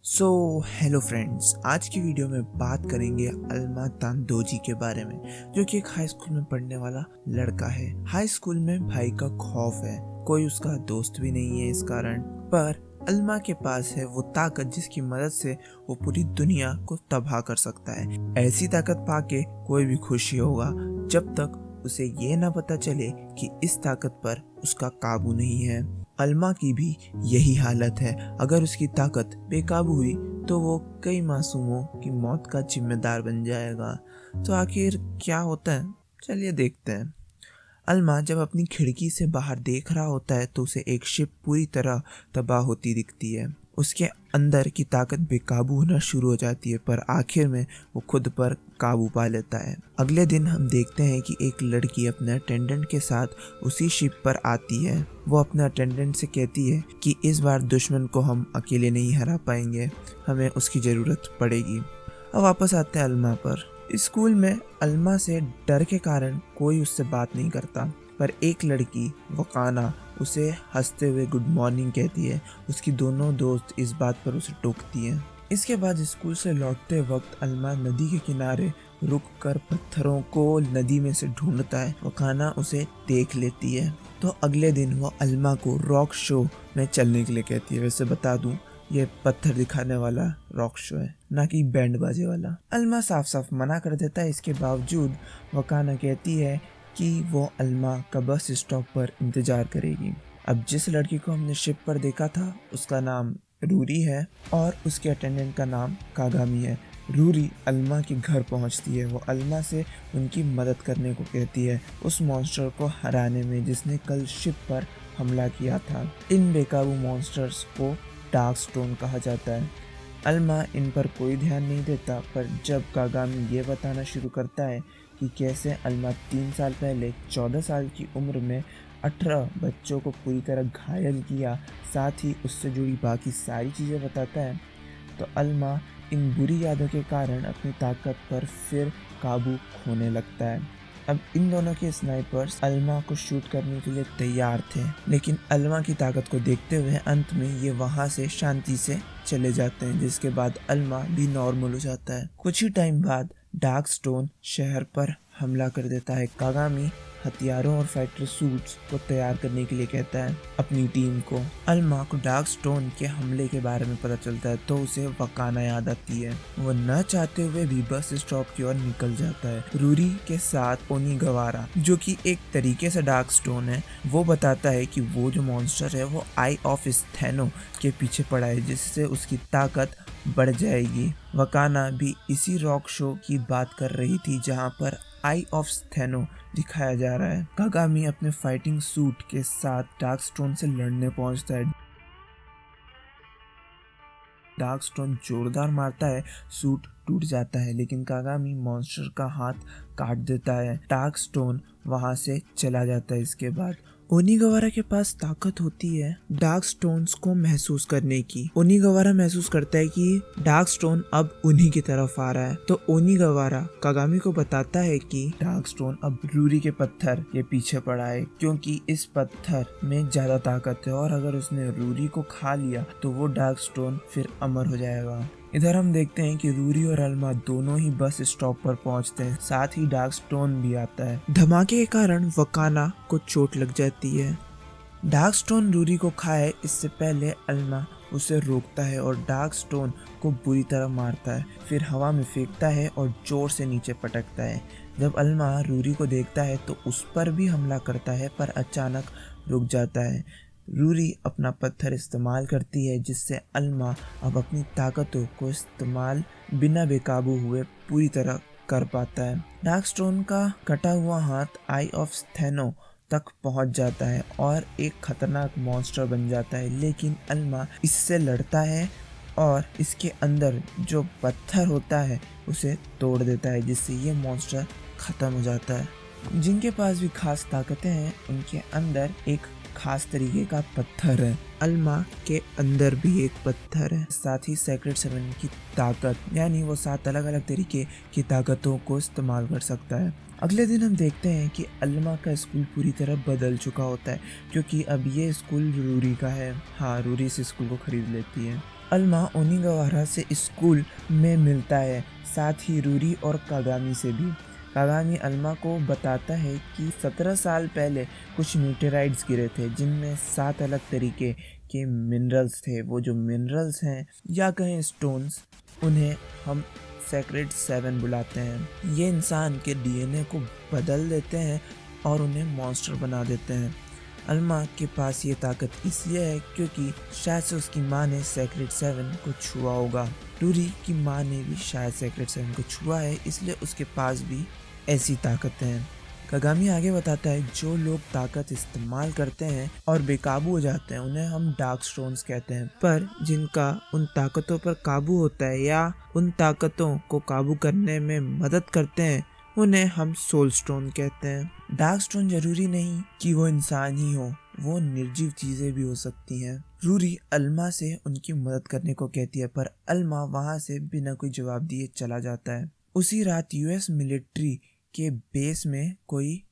Hello friends, आज की video में बात करेंगे अल्मा तांदोजी के बारे में, जो कि एक हाई स्कूल में पढ़ने वाला लड़का है। हाई स्कूल में भाई का खौफ है, कोई उसका दोस्त भी नहीं है इस कारण। पर अल्मा के पास है वो ताकत जिसकी मदद से वो पूरी दुनिया को तबाह कर सकता है। ऐसी ताकत पाके कोई भी खुशी होगा जब तक उसे ये ना पता चले कि इस ताकत पर उसका काबू नहीं है। अल्मा की भी यही हालत है। अगर उसकी ताकत बेकाबू हुई तो वो कई मासूमों की मौत का जिम्मेदार बन जाएगा। तो आखिर क्या होता है, चलिए देखते हैं। अल्मा जब अपनी खिड़की से बाहर देख रहा होता है तो उसे एक शिप पूरी तरह तबाह होती दिखती है। उसके अंदर की ताकत बेकाबू होना शुरू हो जाती है, पर आखिर में वो खुद पर काबू पा लेता है। अगले दिन हम देखते हैं कि एक लड़की अपने अटेंडेंट के साथ उसी शिप पर आती है। वो अपने अटेंडेंट से कहती है कि इस बार दुश्मन को हम अकेले नहीं हरा पाएंगे, हमें उसकी ज़रूरत पड़ेगी। अब वापस आते हैं अल्मा पर। स्कूल में अल्मा से डर के कारण कोई उससे बात नहीं करता, पर एक लड़की वकाना उसे हंसते हुए गुड मॉर्निंग कहती है। उसकी दोनों दोस्त इस बात पर उसे टोकती हैं। इसके बाद स्कूल से लौटते वक्त अल्मा नदी के किनारे रुक कर पत्थरों को नदी में से ढूंढता है। वकाना उसे देख लेती है तो अगले दिन वो अल्मा को रॉक शो में चलने के लिए कहती है। वैसे बता दूं, ये पत्थर दिखाने वाला रॉक शो है, ना कि बैंड बाजे वाला। अल्मा साफ साफ मना कर देता है। इसके बावजूद वकाना कहती है कि वो अल्मा का बस स्टॉप पर इंतजार करेगी। अब जिस लड़की को हमने शिप पर देखा था उसका नाम रूरी है और उसके अटेंडेंट का नाम कागामी है। रूरी अल्मा के घर पहुंचती है। वो अल्मा से उनकी मदद करने को कहती है, उस मॉन्स्टर को हराने में जिसने कल शिप पर हमला किया था। इन बेकाबू मॉन्स्टर्स को डार्क स्टोन कहा जाता है। अल्मा इन पर कोई ध्यान नहीं देता, पर जब कागामी ये बताना शुरू करता है कि कैसे अल्मा 3 साल पहले 14 साल की उम्र में 18 बच्चों को पूरी तरह घायल किया, साथ ही उससे जुड़ी बाकी सारी चीज़ें बताता है, तो अल्मा इन बुरी यादों के कारण अपनी ताकत पर फिर काबू खोने लगता है। अब इन दोनों के स्नाइपर्स अल्मा को शूट करने के लिए तैयार थे, लेकिन अल्मा की ताकत को देखते हुए अंत में ये वहां से शांति से चले जाते हैं, जिसके बाद अल्मा भी नॉर्मल हो जाता है। कुछ ही टाइम बाद डार्क स्टोन शहर पर हमला कर देता है। कागामी हथियारों और फाइटर सूट्स को तैयार करने के लिए कहता है अपनी टीम को। अल्मा को डार्क स्टोन के हमले के बारे में पता चलता है तो उसे वकाना याद आती है। वो न चाहते हुए भी बस स्टॉप की ओर निकल जाता है। रूरी के साथ ओनिगवारा, जो कि एक तरीके से डार्क स्टोन है, वो बताता है कि वो जो मॉन्स्टर है वो आई ऑफ स्थेनो के पीछे पड़ा है, जिससे उसकी ताकत बढ़ जाएगी। वकाना भी इसी रॉक शो की बात कर रही थी जहां पर आई ऑफ स्थेनो दिखाया जा रहा है। कागामी अपने फाइटिंग सूट के साथ डार्क स्टोन से लड़ने पहुंचता है। डार्क स्टोन जोरदार मारता है, सूट टूट जाता है, लेकिन कागामी मॉन्स्टर का हाथ काट देता है। डार्क स्टोन वहां से चला जाता है। इसके बाद ओनिगवारा के पास ताकत होती है डार्क स्टोन्स को महसूस करने की। ओनिगवारा महसूस करता है कि डार्क स्टोन अब उन्हीं की तरफ आ रहा है, तो ओनिगवारा कागामी को बताता है कि डार्क स्टोन अब रूरी के पत्थर के पीछे पड़ा है, क्योंकि इस पत्थर में ज्यादा ताकत है और अगर उसने रूरी को खा लिया तो वो डार्क स्टोन फिर अमर हो जाएगा। इधर हम देखते हैं कि रूरी और अल्मा दोनों ही बस स्टॉप पर पहुंचते हैं, साथ ही डार्क स्टोन भी आता है। धमाके के कारण वकाना को चोट लग जाती है। डार्क स्टोन रूरी को खाए इससे पहले अल्मा उसे रोकता है और डार्क स्टोन को बुरी तरह मारता है, फिर हवा में फेंकता है और जोर से नीचे पटकता है। जब अल्मा रूरी को देखता है तो उस पर भी हमला करता है, पर अचानक रुक जाता है। रूरी अपना पत्थर इस्तेमाल करती है, जिससे अल्मा अब अपनी ताकतों को इस्तेमाल बिना बेकाबू हुए पूरी तरह कर पाता है। डार्क स्टोन का कटा हुआ हाथ आई ऑफ स्थेनो तक पहुंच जाता है और एक खतरनाक मॉन्स्टर बन जाता है, लेकिन अल्मा इससे लड़ता है और इसके अंदर जो पत्थर होता है उसे तोड़ देता है, जिससे ये मॉन्स्टर खत्म हो जाता है। जिनके पास भी खास ताकतें हैं उनके अंदर एक खास तरीके का पत्थर है। अल्मा के अंदर भी एक पत्थर है, साथ ही सेक्रेट 7 की ताकत, यानी वो 7 अलग अलग तरीके की ताकतों को इस्तेमाल कर सकता है। अगले दिन हम देखते हैं कि अल्मा का स्कूल पूरी तरह बदल चुका होता है, क्योंकि अब ये स्कूल रूरी का है। हाँ, रूरी इस स्कूल को खरीद लेती है। अल्मा ओनिगावारा से स्कूल में मिलता है, साथ ही रूरी और कागामी से भी। कागामी अल्मा को बताता है कि 17 साल पहले कुछ मीटेराइट्स गिरे थे जिनमें 7 अलग तरीके के मिनरल्स थे। वो जो मिनरल्स हैं या कहें स्टोन्स, उन्हें हम सेक्रेड 7 बुलाते हैं। ये इंसान के डीएनए को बदल देते हैं और उन्हें मॉन्स्टर बना देते हैं। अल्मा के पास ये ताकत इसलिए है क्योंकि शायद से उसकी माँ ने सेक्रेड 7 को छुआ होगा। रूरी की माँ ने भी शायद सेक्रेड 7 को छुआ है, इसलिए उसके पास भी ऐसी ताकतें हैं। कागामी आगे बताता है जो लोग ताकत इस्तेमाल करते हैं और बेकाबू हो जाते हैं उन्हें हम डार्क स्टोन्स कहते हैं, पर जिनका उन ताकतों पर काबू होता है या उन ताकतों को काबू करने में मदद करते हैं उन्हें हम सोल स्टोन कहते हैं। डार्क स्टोन जरूरी नहीं कि वो इंसान ही हो, वो निर्जीव चीजें भी हो सकती हैं। रूरी अल्मा से उनकी मदद करने को कहती है, पर अल्मा वहां से बिना कोई जवाब दिए चला जाता है। उसी रात यूएस मिलिट्री के बेस में कोई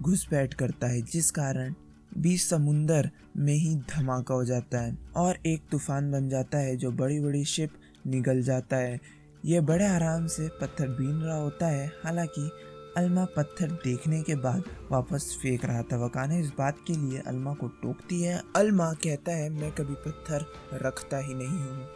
घुसपैठ करता है, जिस कारण बीच समुंदर में ही धमाका हो जाता है और एक तूफान बन जाता है जो बड़ी बड़ी शिप निगल जाता है। ये बड़े आराम से पत्थर बीन रहा होता है, हालांकि अल्मा पत्थर देखने के बाद वापस फेंक रहा था। वकाना इस बात के लिए अल्मा को टोकती है। अल्मा कहता है मैं कभी पत्थर रखता ही नहीं हूँ।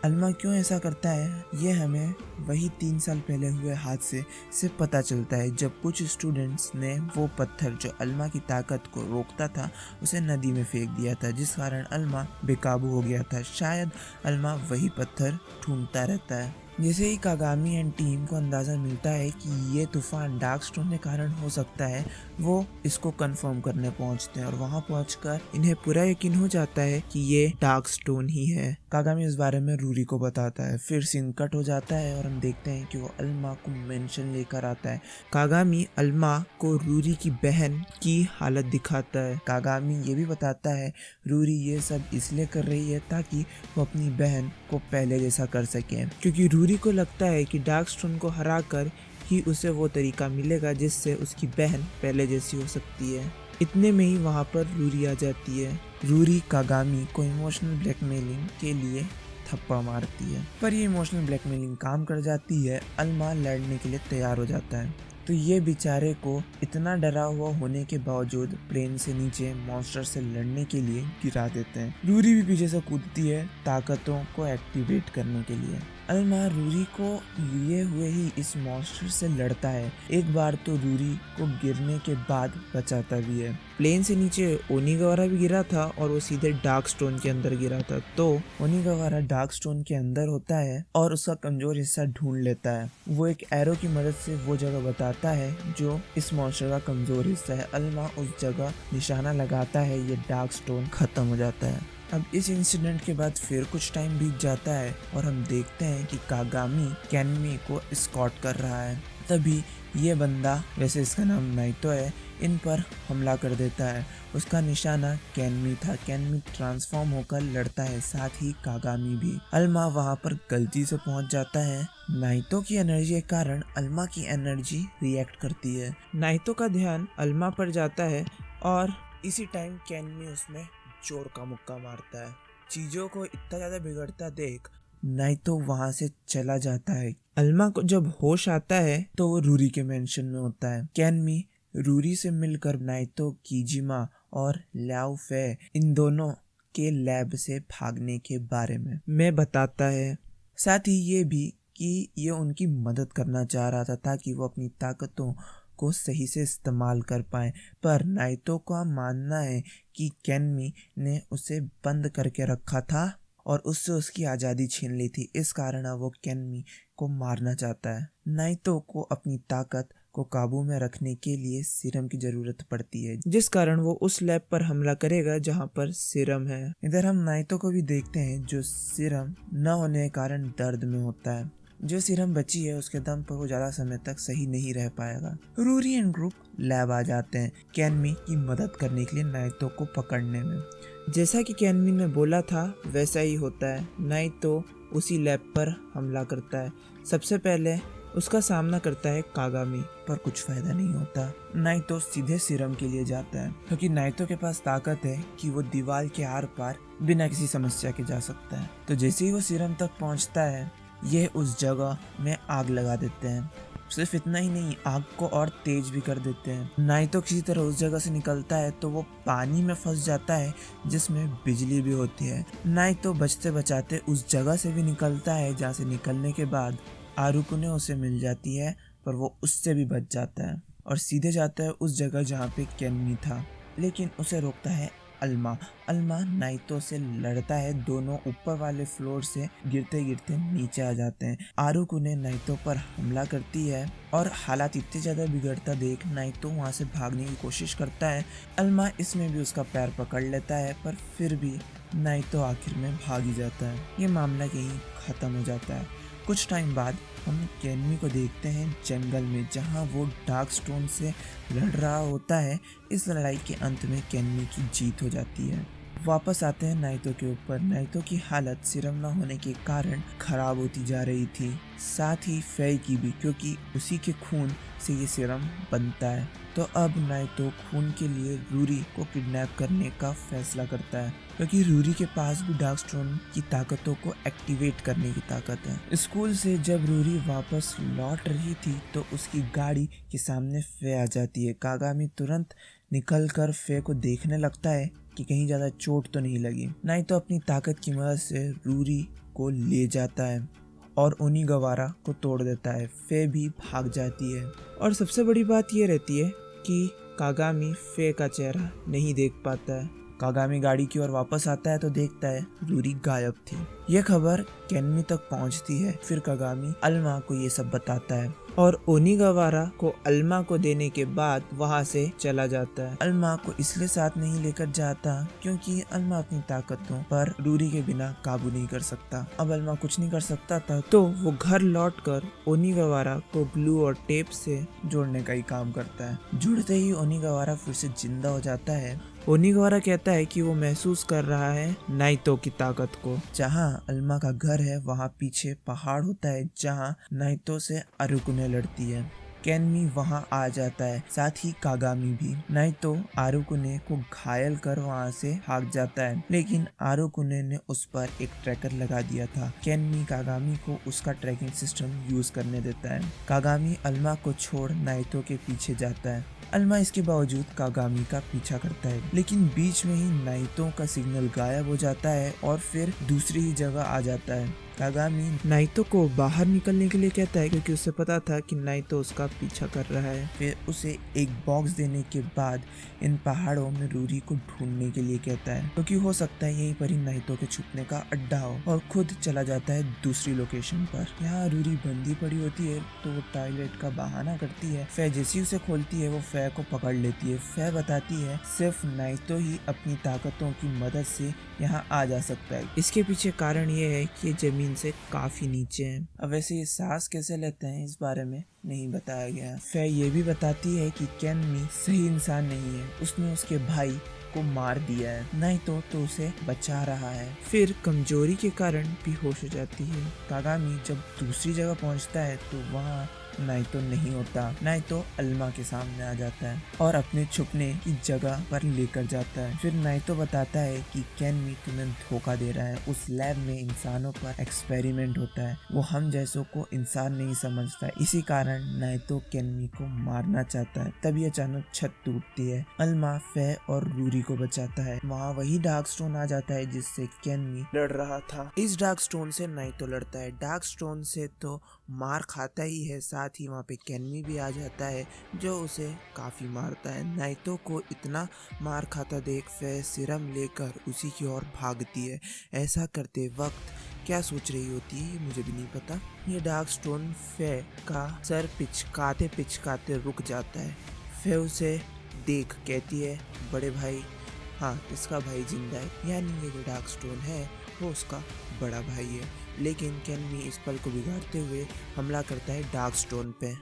अल्मा क्यों ऐसा करता है ये हमें वही 3 साल पहले हुए हादसे से पता चलता है, जब कुछ स्टूडेंट्स ने वो पत्थर जो अल्मा की ताकत को रोकता था उसे नदी में फेंक दिया था, जिस कारण अल्मा बेकाबू हो गया था। शायद अल्मा वही पत्थर ढूंढता रहता है। जैसे ही कागामी एंड टीम को अंदाज़ा मिलता है कि ये तूफान डार्क स्टोन के कारण हो सकता है, वो इसको कंफर्म करने पहुंचते हैं और वहां पहुंचकर इन्हें पूरा यकीन हो जाता है कि ये डार्क स्टोन ही है। कागामी इस बारे में रूरी को बताता है। फिर सीन कट हो जाता है और हम देखते हैं कि वो अल्मा को मेंशन लेकर आता है। कागामी अल्मा को रूरी की बहन की हालत दिखाता है। कागामी ये भी बताता है रूरी ये सब इसलिए कर रही है ताकि वो अपनी बहन को पहले जैसा कर सके, क्योंकि रूरी को लगता है कि डार्क स्टोन को हराकर ही उसे वो तरीका मिलेगा जिससे उसकी बहन पहले जैसी हो सकती है। इतने में ही वहाँ पर रूरी आ जाती है। रूरी कागामी को इमोशनल ब्लैकमेलिंग के लिए थप्पड़ मारती है, पर ये इमोशनल ब्लैकमेलिंग काम कर जाती है। अल्मा लड़ने के लिए तैयार हो जाता है, तो ये बेचारे को इतना डरा हुआ होने के बावजूद प्लेन से नीचे मॉन्स्टर से लड़ने के लिए गिरा देते हैं। रूरी भी पीछे से कूदती है ताकतों को एक्टिवेट करने के लिए। अल्मा रूरी को लिए हुए ही इस मॉन्स्टर से लड़ता है। एक बार तो रूरी को गिरने के बाद बचाता भी है। प्लेन से नीचे ओनिगावारा भी गिरा था और वो सीधे डार्क स्टोन के अंदर गिरा था, तो ओनिगावारा डार्क स्टोन के अंदर होता है और उसका कमजोर हिस्सा ढूंढ लेता है। वो एक एरो की मदद से वो जगह बताता है जो इस मॉन्स्टर का कमजोर हिस्सा है। अल्मा उस जगह निशाना लगाता है, ये डार्क स्टोन खत्म हो जाता है। अब इस इंसिडेंट के बाद फिर कुछ टाइम बीत जाता है और हम देखते हैं कि कागामी कैनमी को स्कॉट कर रहा है। तभी ये बंदा, वैसे इसका नाम नाइतो है, इन पर हमला कर देता है। उसका निशाना कैनमी था। कैनमी ट्रांसफॉर्म होकर लड़ता है, साथ ही कागामी भी। अल्मा वहां पर गलती से पहुंच जाता है। नाइतो की एनर्जी के कारण अल्मा की एनर्जी रिएक्ट करती है। नाइतो का ध्यान अल्मा पर जाता है और इसी टाइम कैनमी उसमें चोर का मुक्का मारता है। चीजों को इतना ज्यादा बिगड़ता देख नाइतो वहां से चला जाता है। अल्मा को जब होश आता है तो वो रूरी के मेंशन में होता है। कैनमी रूरी से मिलकर नाइतो, कीजिमा और ल्याओ फे इन दोनों के लैब से भागने के बारे में बताता है। साथ ही ये भी कि ये उनकी मदद करना चाह रहा था ताकि वो अपनी ताकतों को सही से इस्तेमाल कर पाए, पर नाइतो का मानना है कि कैनमी ने उसे बंद करके रखा था और उससे उसकी आज़ादी छीन ली थी। इस कारण वो कैनमी को मारना चाहता है। नाइतो को अपनी ताकत को काबू में रखने के लिए सीरम की जरूरत पड़ती है, जिस कारण वो उस लैब पर हमला करेगा जहां पर सीरम है। इधर हम नाइतो को भी देखते हैं जो सीरम न होने के कारण दर्द में होता है। जो सीरम बची है उसके दम पर वो ज्यादा समय तक सही नहीं रह पाएगा। रूरी एंड ग्रुप लैब आ जाते हैं कैनमी की मदद करने के लिए नाइतो को पकड़ने में। जैसा कि कैनमी ने बोला था वैसा ही होता है। नाइतो उसी लैब पर हमला करता है। सबसे पहले उसका सामना करता है कागामी, पर कुछ फायदा नहीं होता। नाइतो सीधे सीरम के लिए जाता है क्योंकि नाइतो के पास ताकत है कि वो दीवार के आर पार बिना किसी समस्या के जा सकता है। तो जैसे ही वो सीरम तक पहुंचता है, ये उस जगह में आग लगा देते हैं। सिर्फ इतना ही नहीं, आग को और तेज भी कर देते हैं। नाइतो किसी तरह उस जगह से निकलता है तो वो पानी में फंस जाता है जिसमें बिजली भी होती है। नाइतो बचते बचाते उस जगह से भी निकलता है, जहाँ से निकलने के बाद आरुकुने उसे मिल जाती है, पर वो उससे भी बच जाता है और सीधे जाता है उस जगह जहाँ पे केन्मी था। लेकिन उसे रोकता है अल्मा। अल्मा नाइतो से लड़ता है, दोनों ऊपर वाले फ्लोर से गिरते गिरते नीचे आ जाते हैं। आरुकुने नाइतो पर हमला करती है और हालात इतने ज्यादा बिगड़ता देख नाइतो वहाँ से भागने की कोशिश करता है। अल्मा इसमें भी उसका पैर पकड़ लेता है, पर फिर भी नाइतो आखिर में भाग ही जाता है। ये मामला यहीं खत्म हो जाता है। कुछ टाइम बाद हम केन्मी को देखते हैं जंगल में, जहां वो डार्क स्टोन से लड़ रहा होता है। इस लड़ाई के अंत में केन्मी की जीत हो जाती है। वापस आते हैं नाइतो के ऊपर। नाइतो की हालत सीरम न होने के कारण खराब होती जा रही थी, साथ ही फे की भी, क्योंकि उसी के खून से ये सीरम बनता है। तो अब नाइतो खून के लिए रूरी को किडनैप करने का फैसला करता है, क्योंकि रूरी के पास भी डार्क स्टोन की ताकतों को एक्टिवेट करने की ताकत है। स्कूल से जब रूरी वापस लौट रही थी तो उसकी गाड़ी के सामने फे आ जाती है। कागामी तुरंत निकलकर फे को देखने लगता है कि कहीं ज्यादा चोट तो नहीं लगी। नाइतो अपनी ताकत की मदद से रूरी को ले जाता है और ओनिगावारा को तोड़ देता है। फे भी भाग जाती है और सबसे बड़ी बात यह रहती है कि कागामी फे का चेहरा नहीं देख पाता है। कागामी गाड़ी की ओर वापस आता है तो देखता है रूरी गायब थी। यह खबर केन्मी तक पहुंचती है। फिर कागामी अल्मा को ये सब बताता है और ओनिगावारा को अल्मा को देने के बाद वहां से चला जाता है। अल्मा को इसलिए साथ नहीं लेकर जाता क्योंकि अल्मा अपनी ताकतों पर रूरी के बिना काबू नहीं कर सकता। अब अल्मा कुछ नहीं कर सकता था तो वो घर लौटकर ओनिगावारा को ग्लू और टेप से जोड़ने का ही काम करता है। जुड़ते ही ओनिगावारा फिर से जिंदा हो जाता है। ओनिगावारा कहता है कि वो महसूस कर रहा है नाइतो की ताकत को। जहां अल्मा का घर है वहां पीछे पहाड़ होता है जहां नाइतो से आरुकुने लड़ती है। केन्मी वहां आ जाता है, साथ ही कागामी भी। नाइतो आरुकुने को घायल कर वहां से भाग जाता है, लेकिन आरुकुने ने उस पर एक ट्रैकर लगा दिया था। केन्मी कागामी को उसका ट्रैकिंग सिस्टम यूज करने देता है। कागामी अल्मा को छोड़ नाइतो के पीछे जाता है। अल्मा इसके बावजूद कागामी का पीछा करता है, लेकिन बीच में ही नाइतो का सिग्नल गायब हो जाता है और फिर दूसरी ही जगह आ जाता है। कागामी नाइतो को बाहर निकलने के लिए कहता है क्योंकि उसे पता था कि नाइतो उसका पीछा कर रहा है। फिर उसे एक बॉक्स देने के बाद इन पहाड़ों में रूरी को ढूंढने के लिए कहता है, क्योंकि हो सकता है यहीं पर ही नाइतो के छुपने का अड्डा हो, और खुद चला जाता है दूसरी लोकेशन पर। यहाँ रूरी बंदी पड़ी होती है तो वो टॉयलेट का बहाना करती है। फे जैसी उसे खोलती है वो फे को पकड़ लेती है। फे बताती है सिर्फ नाइतो ही अपनी ताकतों की मदद से यहाँ आ जा सकता है। इसके पीछे कारण ये है कि ये जमीन से काफी नीचे है। अब वैसे ये सांस कैसे लेते हैं इस बारे में नहीं बताया गया। फे ये भी बताती है कि केन्मी सही इंसान नहीं है, उसने उसके भाई को मार दिया है, नहीं तो उसे बचा रहा है। फिर कमजोरी के कारण बेहोश हो जाती है। कागामी जब दूसरी जगह पहुंचता है तो वहाँ नाइतो नहीं होता। नाइतो अल्मा के सामने आ जाता है और अपने छुपने की जगह पर लेकर जाता है। फिर नाइतो बताता है कि केन्मी तुम्हें धोखा दे रहा है, उस लैब में इंसानों पर एक्सपेरिमेंट होता है, वो हम जैसों को इंसान नहीं समझता, इसी कारण नाइतो केन्मी को मारना चाहता है। तभी अचानक छत टूटती है। अल्मा फे और रूरी को बचाता है। वहाँ वही डार्क स्टोन आ जाता है जिससे केन्मी लड़ रहा था। इस डार्क स्टोन से नाइतो लड़ता है। डार्क स्टोन से तो मार खाता ही है, साथ ही वहाँ पे केन्मी भी आ जाता है जो उसे काफी मारता है। नाइतो को इतना मार खाता देख फे सीरम लेकर उसी की ओर भागती है। ऐसा करते वक्त क्या सोच रही होती है ये मुझे भी नहीं पता। ये डार्क स्टोन फे का सर पिचकाते रुक जाता है। फे उसे देख कहती है बड़े भाई, हाँ इसका भाई जिंदा है, यानी ये जो डार्क स्टोन है वो उसका बड़ा भाई है। लेकिन केन्मी इस पल को बिगाड़ते हुए हमला करता है डार्क स्टोन पे।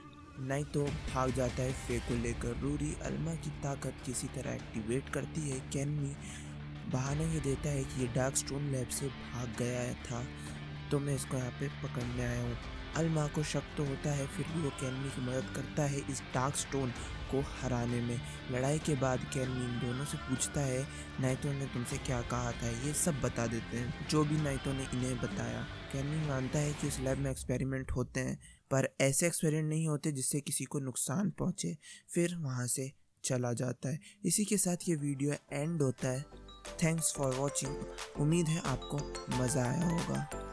नाइतो भाग जाता है फे को लेकर। रूरी अल्मा की ताकत किसी तरह एक्टिवेट करती है। केन्मी बहाना ये देता है कि ये डार्क स्टोन लैब से भाग गया था। तो मैं इसको यहाँ पे पकड़ने आया हूँ। अल्मा को शक तो होता है, फिर भी वो कैनमी की मदद करता है इस डार्क स्टोन को हराने में। लड़ाई के बाद कैनमी इन दोनों से पूछता है नाइतो ने तुमसे क्या कहा था। ये सब बता देते हैं जो भी नाइतो ने इन्हें बताया। कैनमी मानता है कि उस लैब में एक्सपेरिमेंट होते हैं, पर ऐसे एक्सपेरिमेंट नहीं होते जिससे किसी को नुकसान पहुंचे। फिर वहाँ से चला जाता है। इसी के साथ ये वीडियो एंड होता है। Thanks for watching. उम्मीद है आपको मज़ा आया होगा।